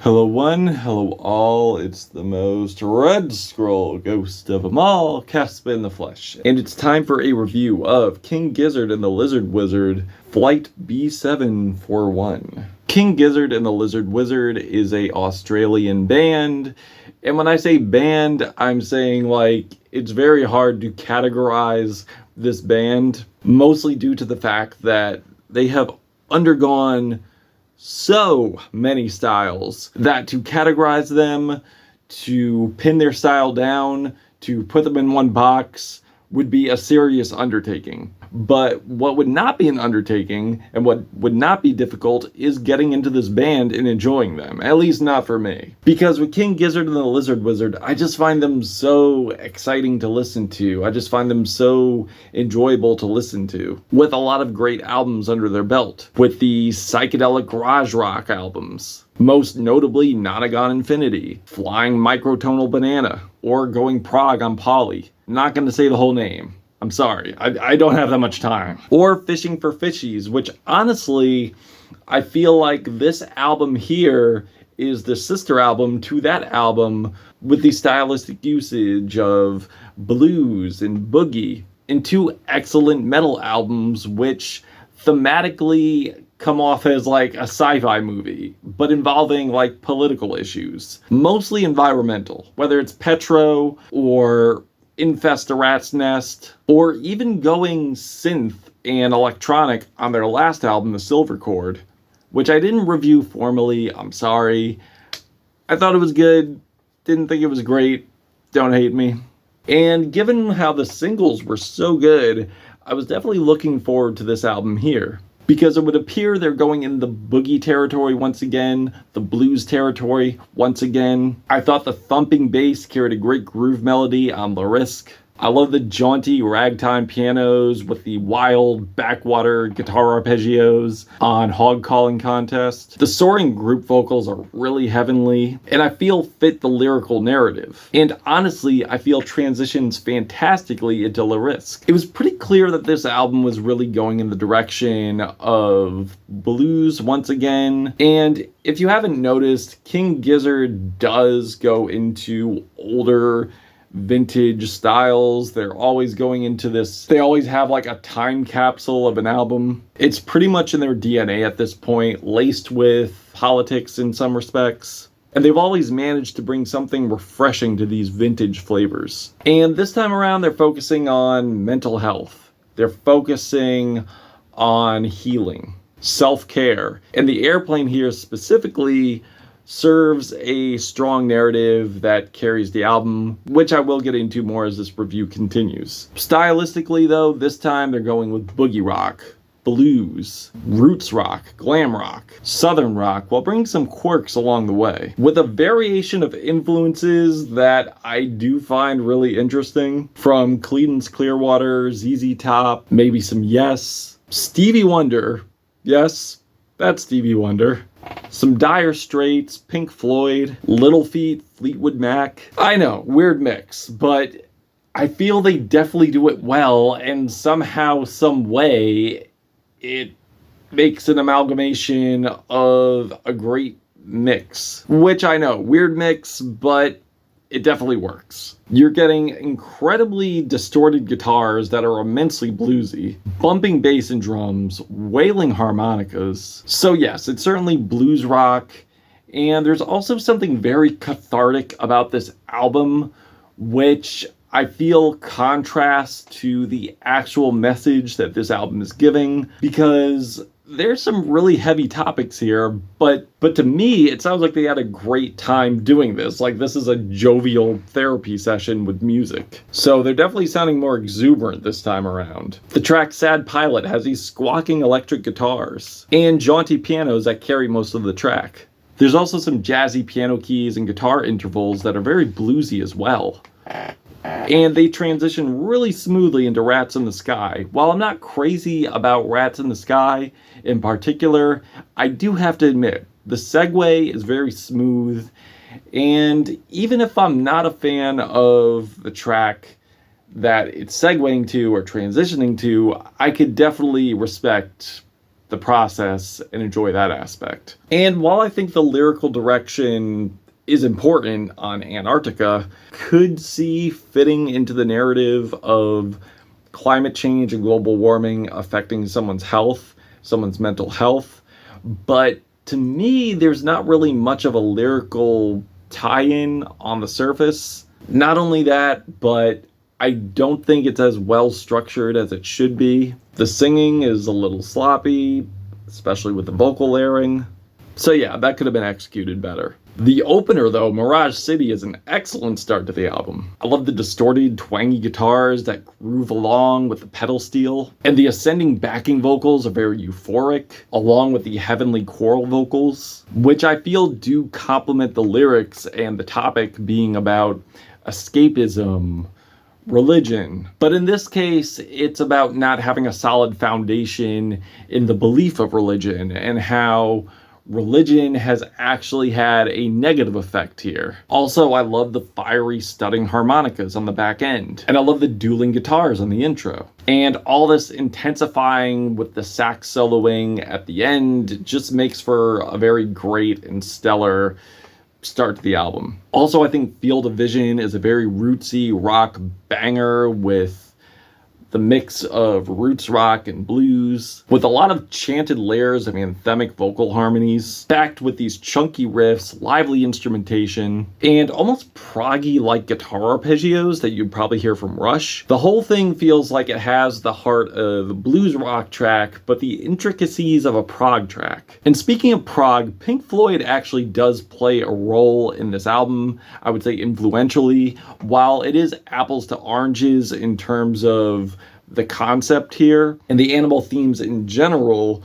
Hello one, hello all, it's the most red scroll ghost of them all, Caspa in the flesh. And it's time for a review of King Gizzard and the Lizard Wizard, Flight B741. King Gizzard and the Lizard Wizard is a Australian band, and when I say band, I'm saying like it's very hard to categorize this band, mostly due to the fact that they have undergone so many styles that to categorize them, to pin their style down, to put them in one box would be a serious undertaking. But what would not be an undertaking and what would not be difficult is getting into this band and enjoying them, at least not for me. Because with King Gizzard and the Lizard Wizard, I just find them so exciting to listen to. I just find them so enjoyable to listen to, with a lot of great albums under their belt, with the psychedelic garage rock albums. Most notably, Nonagon Infinity, Flying Microtonal Banana, or Going Prog on Polly. Not going to say the whole name. I'm sorry, I don't have that much time. Or Fishing for Fishies, which honestly, I feel like this album here is the sister album to that album, with the stylistic usage of blues and boogie, and two excellent metal albums which thematically come off as like a sci-fi movie, but involving like political issues, mostly environmental, whether it's Petro or Infest a Rat's Nest, or even going synth and electronic on their last album, The Silver Chord, which I didn't review formally, I'm sorry. I thought it was good, didn't think it was great, don't hate me. And given how the singles were so good, I was definitely looking forward to this album here, because it would appear they're going in the boogie territory once again, the blues territory once again. I thought the thumping bass carried a great groove melody on the Risque. I love the jaunty ragtime pianos with the wild backwater guitar arpeggios on Hog Calling Contest. The soaring group vocals are really heavenly, and I feel fit the lyrical narrative. And honestly, I feel transitions fantastically into the Risque. It was pretty clear that this album was really going in the direction of blues once again. And if you haven't noticed, King Gizzard does go into older vintage styles. They're always going into this, they always have like a time capsule of an album. It's pretty much in their DNA at this point, laced with politics in some respects. And they've always managed to bring something refreshing to these vintage flavors. And this time around, they're focusing on mental health. They're focusing on healing, self-care. And the airplane here specifically serves a strong narrative that carries the album, which I will get into more as this review continues. Stylistically though, this time they're going with boogie rock, blues, roots rock, glam rock, southern rock, while bringing some quirks along the way, with a variation of influences that I do find really interesting, from Creedence Clearwater, ZZ Top, maybe some Yes, Stevie Wonder, yes, that's Stevie Wonder, some Dire Straits, Pink Floyd, Little Feat, Fleetwood Mac. I know, weird mix, but I feel they definitely do it well, and somehow, some way, it makes an amalgamation of a great mix. Which I know, weird mix, but it definitely works. You're getting incredibly distorted guitars that are immensely bluesy, bumping bass and drums, wailing harmonicas. So yes, it's certainly blues rock, and there's also something very cathartic about this album, which I feel contrasts to the actual message that this album is giving, because there's some really heavy topics here, but to me, it sounds like they had a great time doing this. Like, this is a jovial therapy session with music. So they're definitely sounding more exuberant this time around. The track Sad Pilot has these squawking electric guitars and jaunty pianos that carry most of the track. There's also some jazzy piano keys and guitar intervals that are very bluesy as well. And they transition really smoothly into Rats in the Sky. While I'm not crazy about Rats in the Sky in particular, I do have to admit, the segue is very smooth, and even if I'm not a fan of the track that it's segueing to or transitioning to, I could definitely respect the process and enjoy that aspect. And while I think the lyrical direction is important on Antarctica, could see fitting into the narrative of climate change and global warming affecting someone's health, someone's mental health. But to me, there's not really much of a lyrical tie-in on the surface. Not only that, but I don't think it's as well structured as it should be. The singing is a little sloppy, especially with the vocal layering. So yeah, that could have been executed better. The opener though, Mirage City, is an excellent start to the album. I love the distorted, twangy guitars that groove along with the pedal steel, and the ascending backing vocals are very euphoric, along with the heavenly choral vocals, which I feel do complement the lyrics and the topic being about escapism, religion. But in this case, it's about not having a solid foundation in the belief of religion and how religion has actually had a negative effect here. Also, I love the fiery studding harmonicas on the back end, and I love the dueling guitars on the intro. And all this intensifying with the sax soloing at the end just makes for a very great and stellar start to the album. Also, I think Field of Vision is a very rootsy rock banger with the mix of roots rock and blues, with a lot of chanted layers of anthemic vocal harmonies, backed with these chunky riffs, lively instrumentation, and almost proggy-like guitar arpeggios that you'd probably hear from Rush. The whole thing feels like it has the heart of a blues rock track, but the intricacies of a prog track. And speaking of prog, Pink Floyd actually does play a role in this album, I would say influentially, while it is apples to oranges in terms of the concept here, and the animal themes in general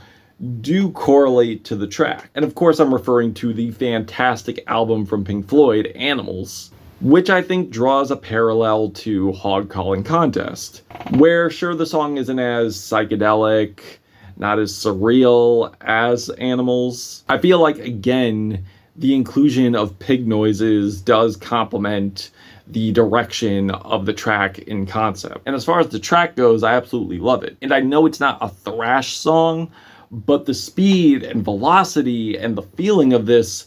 do correlate to the track. And of course, I'm referring to the fantastic album from Pink Floyd, Animals, which I think draws a parallel to Hog Calling Contest, where sure, the song isn't as psychedelic, not as surreal as Animals. I feel like, again, the inclusion of pig noises does complement the direction of the track in concept. And as far as the track goes, I absolutely love it. And I know it's not a thrash song, but the speed and velocity and the feeling of this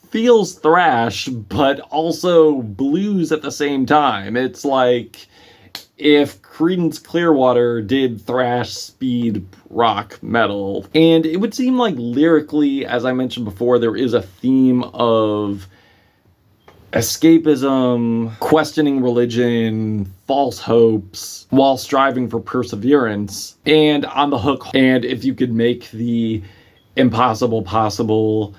feels thrash, but also blues at the same time. It's like if Creedence Clearwater did thrash, speed, rock, metal. And it would seem like lyrically, as I mentioned before, there is a theme of escapism, questioning religion, false hopes, while striving for perseverance, and on the hook. And if you could make the impossible possible,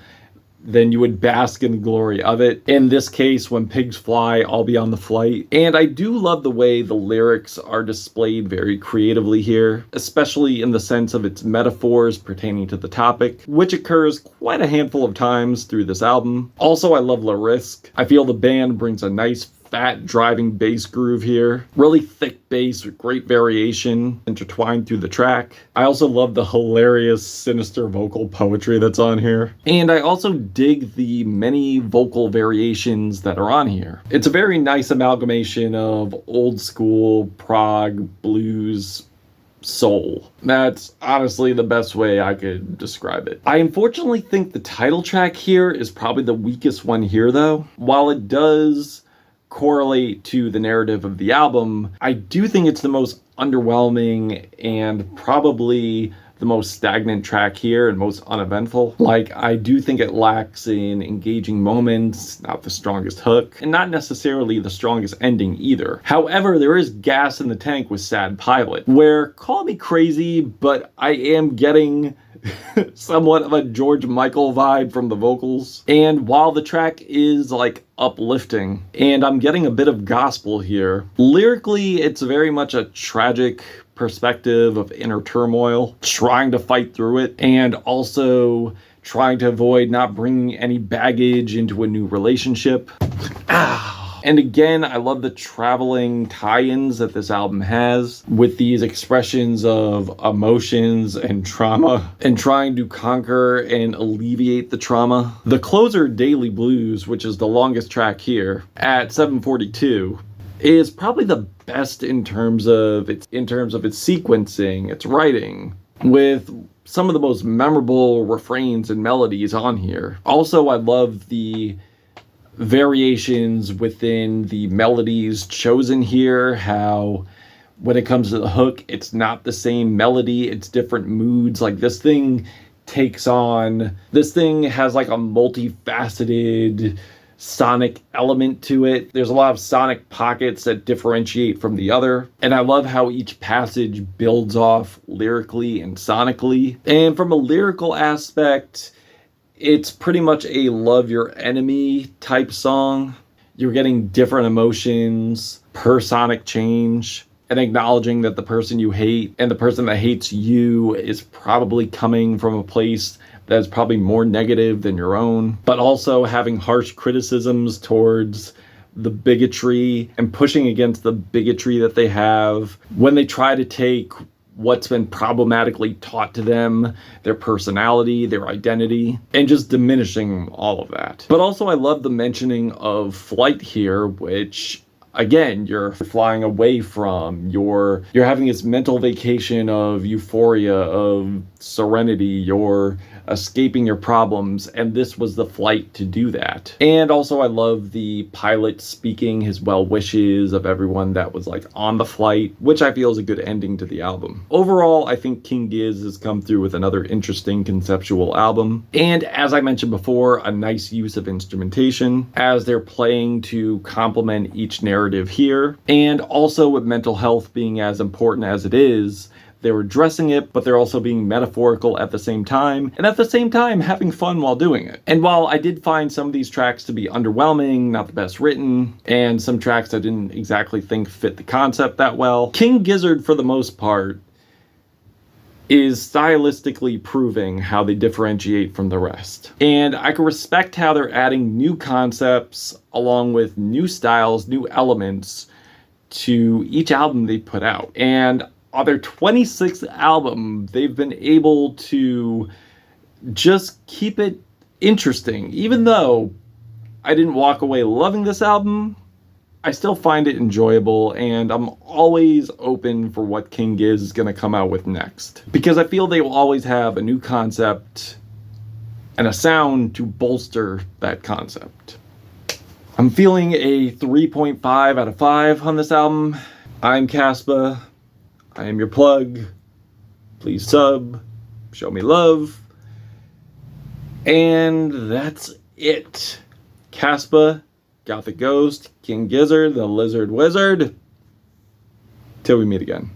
then you would bask in the glory of it. In this case, when pigs fly, I'll be on the flight. And I do love the way the lyrics are displayed very creatively here, especially in the sense of its metaphors pertaining to the topic, which occurs quite a handful of times through this album. Also, I love Risque. I feel the band brings a nice fat driving bass groove here. Really thick bass with great variation intertwined through the track. I also love the hilarious, sinister vocal poetry that's on here. And I also dig the many vocal variations that are on here. It's a very nice amalgamation of old school, prog, blues, soul. That's honestly the best way I could describe it. I unfortunately think the title track here is probably the weakest one here though. While it does correlate to the narrative of the album, I do think it's the most underwhelming and probably the most stagnant track here and most uneventful. Like, I do think it lacks in engaging moments, not the strongest hook, and not necessarily the strongest ending either. However, there is gas in the tank with Sad Pilot, where, call me crazy, but I am getting somewhat of a George Michael vibe from the vocals. And while the track is like uplifting, and I'm getting a bit of gospel here, lyrically it's very much a tragic perspective of inner turmoil, trying to fight through it, and also trying to avoid not bringing any baggage into a new relationship. And again, I love the traveling tie-ins that this album has with these expressions of emotions and trauma and trying to conquer and alleviate the trauma. The closer, Daily Blues, which is the longest track here at 7:42, is probably the best in terms of its sequencing, its writing, with some of the most memorable refrains and melodies on here. Also, I love the variations within the melodies chosen here, how when it comes to the hook, it's not the same melody, it's different moods. Like this thing has like a multifaceted sonic element to it. There's a lot of sonic pockets that differentiate from the other, and I love how each passage builds off lyrically and sonically. And from a lyrical aspect, it's pretty much a love your enemy type song. You're getting different emotions per sonic change, and acknowledging that the person you hate and the person that hates you is probably coming from a place that is probably more negative than your own, but also having harsh criticisms towards the bigotry and pushing against the bigotry that they have when they try to take what's been problematically taught to them, their personality, their identity, and just diminishing all of that. But also I love the mentioning of flight here, which again, you're flying away from, you're having this mental vacation of euphoria, of serenity, you're escaping your problems, and this was the flight to do that. And also I love the pilot speaking his well wishes of everyone that was like on the flight, which I feel is a good ending to the album. Overall, I think King Giz has come through with another interesting conceptual album, and as I mentioned before, a nice use of instrumentation as they're playing to complement each narrative here. And also with mental health being as important as it is, they were addressing it, but they're also being metaphorical at the same time, and at the same time having fun while doing it. And while I did find some of these tracks to be underwhelming, not the best written, and some tracks I didn't exactly think fit the concept that well, King Gizzard, for the most part, is stylistically proving how they differentiate from the rest. And I can respect how they're adding new concepts along with new styles, new elements to each album they put out. And on their 26th album, they've been able to just keep it interesting. Even though I didn't walk away loving this album, I still find it enjoyable, and I'm always open for what King Giz is going to come out with next, because I feel they will always have a new concept and a sound to bolster that concept. I'm feeling a 3.5 out of 5 on this album. I'm Caspa. I am your plug. Please sub, show me love. And that's it. Caspa, Gothic Ghost, King Gizzard, the Lizard Wizard. Till we meet again.